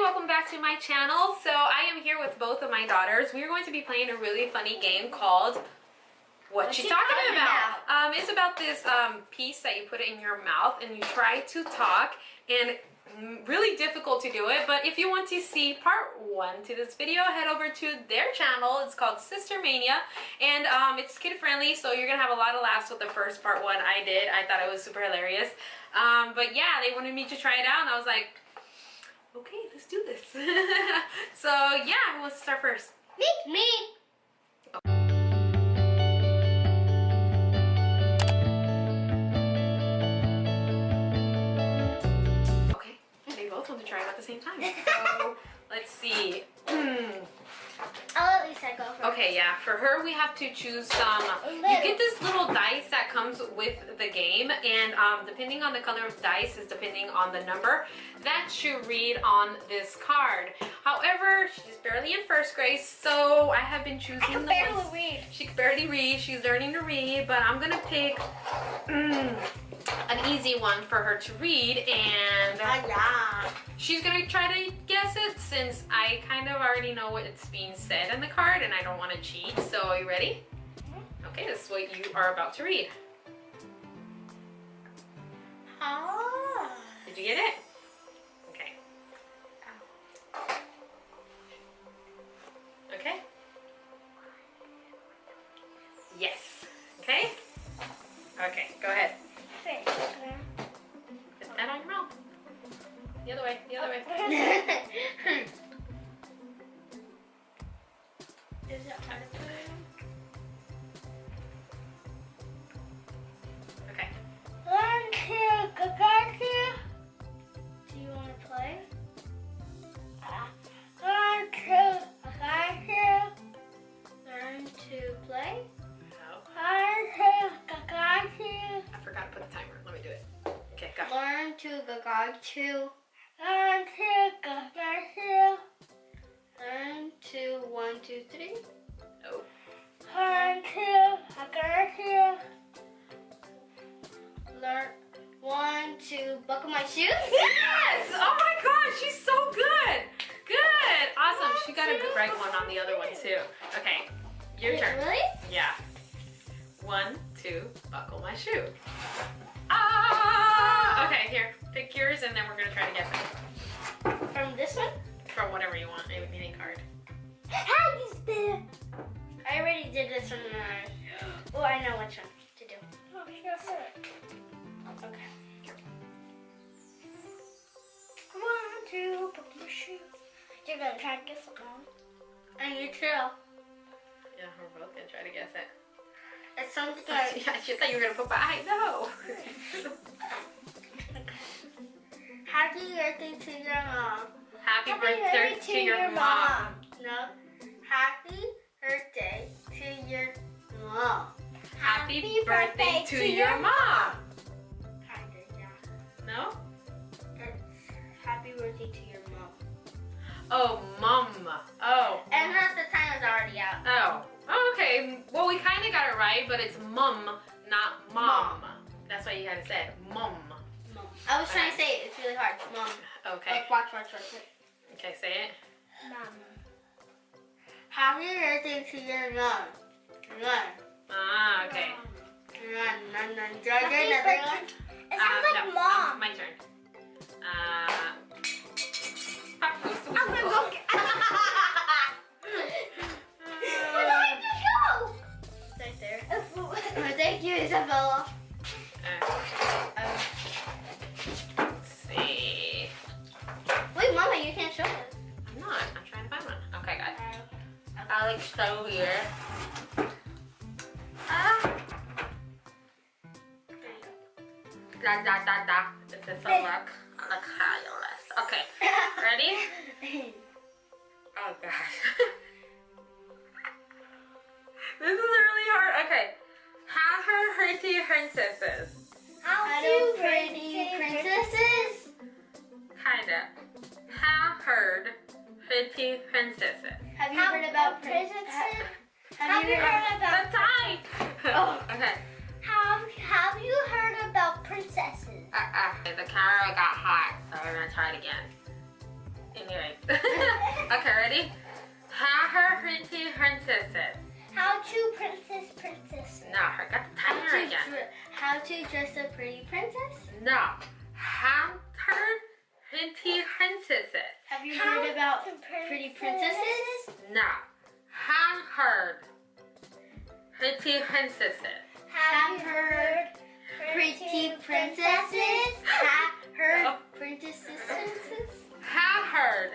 welcome back to my channel. So I am here with both of my daughters. We are going to be playing a really funny game called What You Talking About? It's about this piece that you put in your mouth and you try to talk, and really difficult to do it. But if you want to see part 1 to this video, head over to their channel. It's called Sister Mania, and it's kid friendly, so you're gonna have a lot of laughs with the first part 1 I did. I thought it was super hilarious. But yeah, they wanted me to try it out and I was like, okay, let's do this. So yeah, who wants to start first? Me. Okay, they both want to try it at the same time. So let's see. I'll at least go first. Okay, yeah, for her we have to choose some. You get this little dice that comes with the game, and depending on the color of dice is depending on the number that you read on this card. However, she's barely in first grade, so I have been choosing the ones. Read. She can barely read. She's learning to read, but I'm gonna pick an easy one for her to read, and she's gonna try to guess it since I kind of already know what's being said in the card and I don't want to cheat. So are you ready? Okay, this is what you are about to read. Did you get it? Okay. Okay. Yes. Okay? Okay, go ahead. Put that on your mouth. The other way, the other way. Is it hard to put it Okay. 1, 2, go. Do you want to play? 1, 2, learn to play. No. 1, 2, I forgot to put a timer. Let me do it. Okay, go. learn to go. 2. Learn to 1, 2, 3. No. 1, 2, learn 1, 2, buckle my shoes. Yes! Oh my gosh, she's so good! Good! Awesome. She got a good right one on the other one too. Okay, your turn. Really? Yeah. 1, 2, buckle my shoe. Ah! Okay, here, pick yours and then we're gonna try to guess it. From this one? From whatever you want, any card. How you spin? I already did this one. Oh, I know which one to do. Oh, yes, sir. Okay. 1, 2, buckle my shoe. You're gonna try to guess it, Mom. And you too. Yeah, we're both gonna try to guess it. It's something Yeah, I thought you were gonna put by. No. Happy birthday to your mom. Happy birthday to your mom. No. Happy birthday to your mom. Happy birthday to your mom. Kinda, yeah. No? It's happy birthday to your mom. Oh, mom. Oh. And half the time is already out. Oh. Oh, okay. Well, we kind of got it right, but it's mum, not mom. That's why you had to say it. Mum. Mom. I was trying to say it. It's really hard. Mom. Okay. Watch. Okay, say it. Mom. Happy birthday to your mom. Run. Ah, okay. Run. Do I get another one? It sounds like no, mom. My turn. I'm gonna go. Where do I just go? Right there. Thank you, Isabella. Let's see. Wait, Mama, you can't show us. I'm not. I'm trying to find one. Okay, got it. Alex, so here. Da. This is a look. Look how you list. Okay. Ready? Oh gosh. This is really hard. Okay. How pretty princesses. How do pretty princesses? Kinda. How pretty princesses. Have you heard about princesses? Have you heard about the time? Oh. Okay. Have you heard about princesses? The camera got hot, so we're gonna try it again. Anyway, ready? How her pretty princesses. How to princess. No, I got the timer again. How to dress a pretty princess? No. How her pretty princesses. Have you heard about pretty princesses? No. How heard pretty princesses. Have heard pretty princesses? Have heard princesses? How heard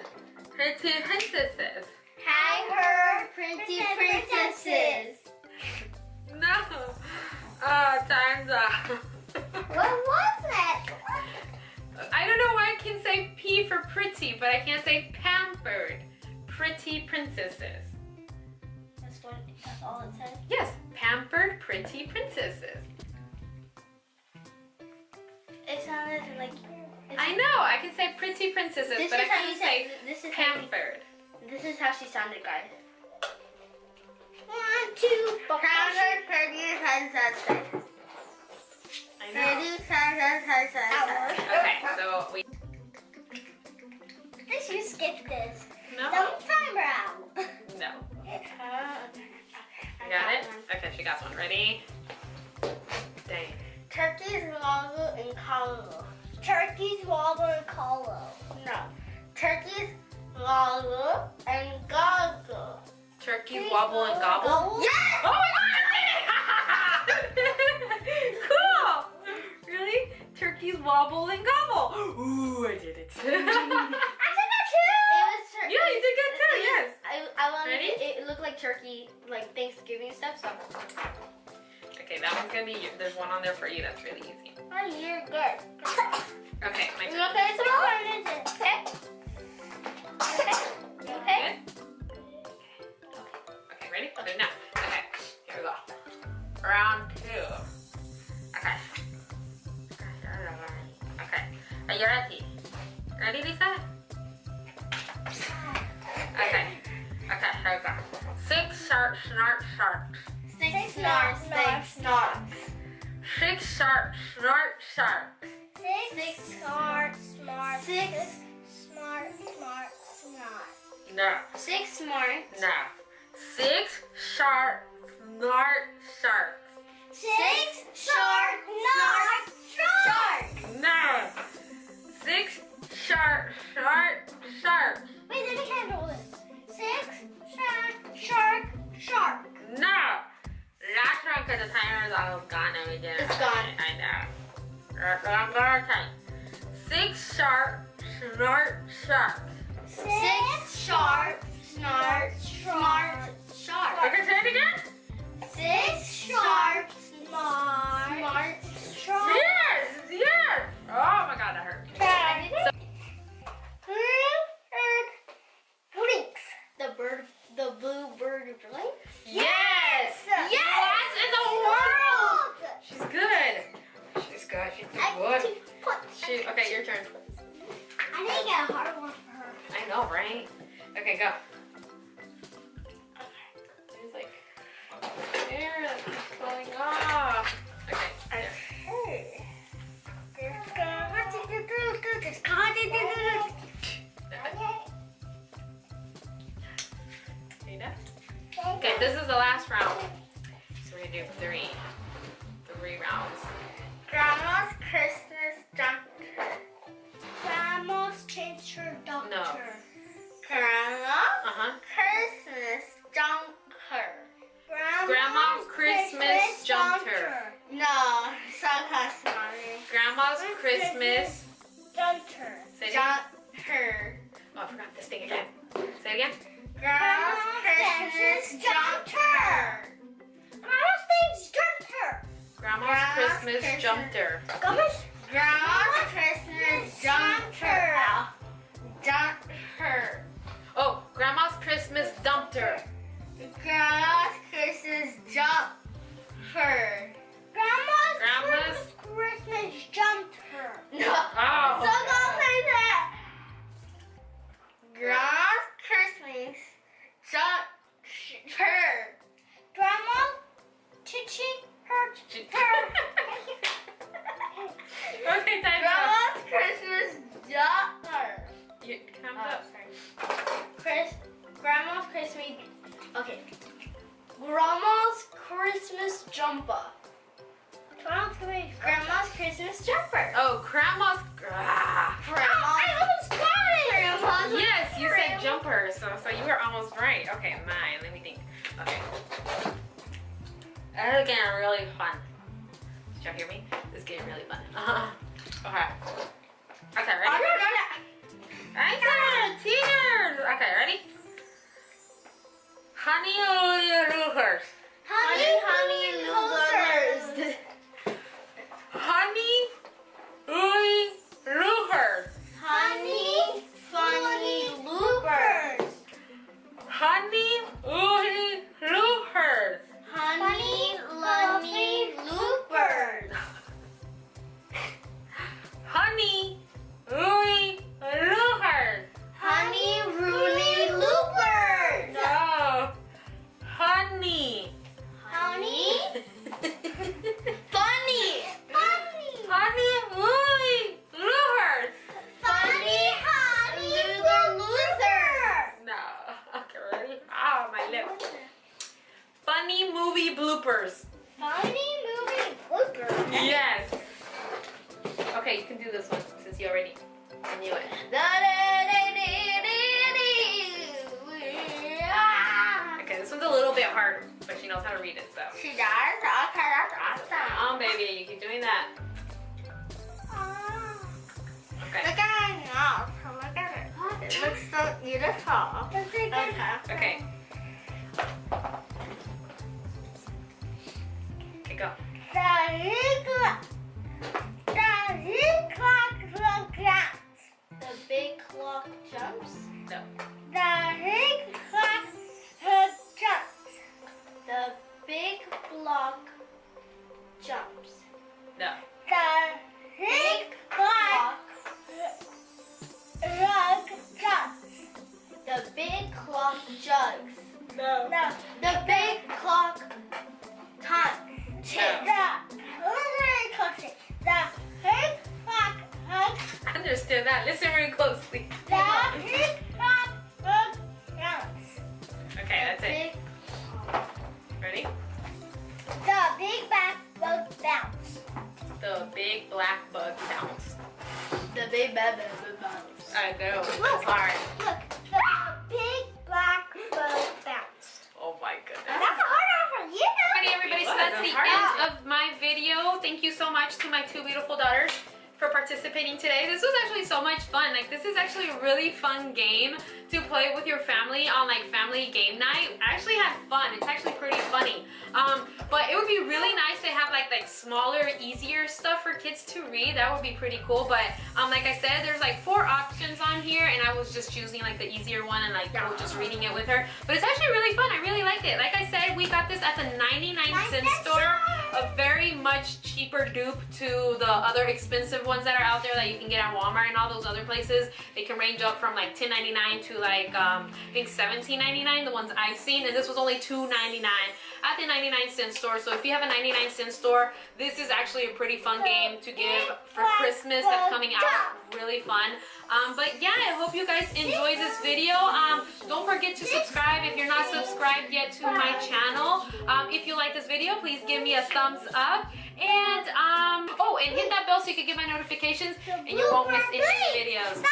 pretty princesses. Have heard pretty princesses? No. Oh, time's up. What was it? I don't know why I can say P for pretty, but I can't say pampered. Pretty princesses. That's all it said? Yes, pampered pretty princesses. It sounded like... I know, I can say pretty princesses, but I can't say pampered. This is how she sounded, guys. 1, 2, pampered pretty princesses. I know. Okay, so we... Did you skip this? No. Don't timer out. No. Okay. You got it? Okay, she got one. Ready? Dang. Turkey's logo and color. Turkey's logo and color. No. Turkey's logo and goggle. Turkey wobble and gobble? Yes! Oh my god! Cool! Really? Turkeys wobble and gobble. Ooh, I did it. I said that too! It was turkey. Yeah, you did good too, yes. I wanted Ready? it looked like turkey, like Thanksgiving stuff, so. Okay, that one's gonna be you. There's one on there for you that's really easy. Oh, you're good. Okay, my turn. Okay, so which one is it? Okay. Okay. Okay. Okay, ready? Okay, now. Okay, here we go. Round 2. Okay. Okay, are you ready? Ready, Lisa? Okay. Okay, here we go. 6 sharp, snort, sharks. 6 snorts, 6 snorts. 6 sharp, snort, sharks. 6 smart, smart. 6 smart, smart, smart. No. 6 smart. No. 6 sharp, snort, sharks. 6 sharp, snort, shark. No. 6 sharp, snort, sharks. Wait, let me handle this. 6 shark, shark, shark. No. Last one because the timer is almost gone and we did it. It's gone. I know. One more time. 6 sharp, snort, sharks. 6 sharp, snort, smart, shark. Okay, say it again. 6 sharp, smart, shark. Yes, yes. Oh my god, that hurt. Blinks. The blue bird blinks. Yes. Yes. What in the world? She's good. She's good. She's good. Okay, your turn. I need to get a hard one for her. I know, right? Okay, go. It's like hair that's falling off. Okay. Okay, this is the last round. So we're gonna do 3 rounds. Grandma's Christmas doctor. Grandma's teacher doctor. No. Grandma Christmas doctor. Grandma's Christmas jumper. No, sarcasm, mommy. Grandma's Christmas Jumper. Say it again. Jumper. Oh, I forgot this thing again. Say it again. Grandma's Christmas jumper. Grandma's thing's jumper. Grandma's Christmas jumper. Grandma's Christmas jumper. Jumper. Oh, Grandma's Christmas dumpster. Grandma's Christmas jumper. Grandma's Christmas jumper. No. Oh. So don't say that. Grandma's Christmas jumper. Grandma, chichi, her. Okay, time's up. Grandma's Christmas jumper. Time's up. Chris, Grandma's Christmas. Okay. Grandma's Christmas jumper. Grandma's Christmas jumper. Oh, Grandma's. I almost got it. Grandma's. Yes, you said jumper, so you were almost right. Okay, mine. Let me think. Okay. Again, really fun. Did y'all hear me? This is getting really fun. Okay. Okay, ready? I got it. Tears. Okay, ready? Honey, loofers. Honey, loofers. Honey, loofers. Honey, funny loopers. Honey, loofers. Honey, lovely loopers. Honey, loofers. Honey, Rooney loopers. No. Honey. Honey, funny. Honey, loofers. Funny, loser. No. Okay, ready? Oh, my lips. Funny movie bloopers. Funny movie blooper. Yes. Okay, you can do this one since you already knew it. Okay, this one's a little bit hard, but she knows how to read it, so. She does? Okay, that's awesome. Baby, you keep doing that. Okay. Look at it now. Look at it. It looks so beautiful. Okay. Okay. Okay, go. The big clock jumps. No. The big block jumps. No. The big clock The big clock jugs. No. The big clock time ticks. I understood that. Listen very closely. Okay, that's it. Ready? The big black bug bounce. The big black bug bounce. The big bug bounce. I know. It's hard. Look, the big black bug bounced. Oh my goodness. That's a hard one for you. Alrighty, everybody, so that's the end of my video. Thank you so much to my two beautiful daughters for participating today. This was actually so much fun. Like, this is actually a really fun game to play with your family on like family game night. I actually had fun. It's actually pretty funny. But it would be really nice to have like smaller, easier stuff for kids to read. That would be pretty cool. But like I said, there's like 4 options on here, and I was just choosing like the easier one and like just reading it with her. But it's actually really fun. I really liked it. Like I said, we got this at the 99-cent store. A very much cheaper dupe to the other expensive ones that are out there that you can get at Walmart and all those other places. They can range up from like $10.99 to like I think $17.99, the ones I've seen, and this was only $2.99 at the 99-cent store. So if you have a 99-cent store, this is actually a pretty fun game to give for Christmas that's coming out. Really fun. But yeah, I hope you guys enjoyed this video. Don't forget to subscribe if you're not subscribed yet to my channel. If you like this video, please give me a thumbs up. And oh, and hit that bell so you can get my notifications and you won't miss any of the videos.